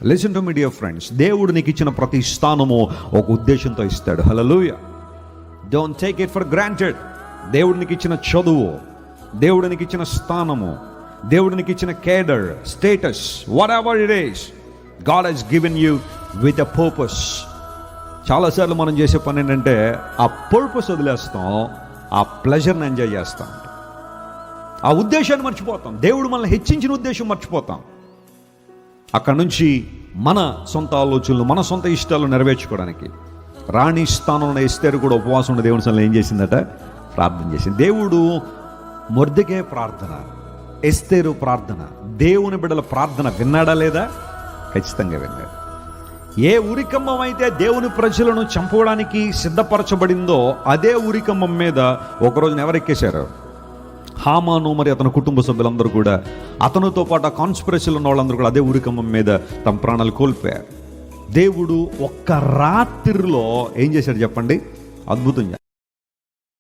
Listen to me dear friends, దేవుడు నీకు ఇచ్చిన ప్రతి స్థానము ఒక ఉద్దేశంతో ఇస్తాడు. Hallelujah. Don't take it for granted. దేవుడు నీకు ఇచ్చిన చదువు, దేవుడు నీకు ఇచ్చిన స్థానము, దేవుడు నీకు ఇచ్చిన cadre, status, whatever it is, God has given you with a purpose. చాలాసార్లు మనం చేసే పని ఏంటంటే ఆ పర్పస్ వదిలేస్తాం, ఆ ప్లెజర్ని ఎంజాయ్ చేస్తాం, ఆ ఉద్దేశాన్ని మర్చిపోతాం, దేవుడు మనల్ని హెచ్చించిన ఉద్దేశం మర్చిపోతాం. అక్కడ నుంచి మన సొంత ఆలోచనలు, మన సొంత ఇష్టాలు నెరవేర్చుకోవడానికి రాణి స్థానంలో ఎస్తేరు కూడా ఉపవాసం ఉండే దేవుని సన్నిధిలో ఏం చేసిందట? ప్రార్థన చేసింది. దేవుడు మొర్దెకే ప్రార్థన, ఎస్తేరు ప్రార్థన, దేవుని బిడ్డల ప్రార్థన విన్నాడా లేదా? ఖచ్చితంగా విన్నాడు. ఏ ఉరికంబం అయితే దేవుని ప్రజలను చంపడానికి సిద్ధపరచబడిందో అదే ఉరికంబం మీద ఒకరోజున ఎవరెక్కేశారు? హామాను మరి అతని కుటుంబ సభ్యులందరూ కూడా, అతనితో పాటు ఆ కాన్స్పిరసీలో ఉన్న వాళ్ళందరూ కూడా అదే ఉరికంబం మీద తమ ప్రాణాలు కోల్పోయారు. దేవుడు ఒక్క రాత్రిలో ఏం చేశాడు చెప్పండి? అద్భుతం.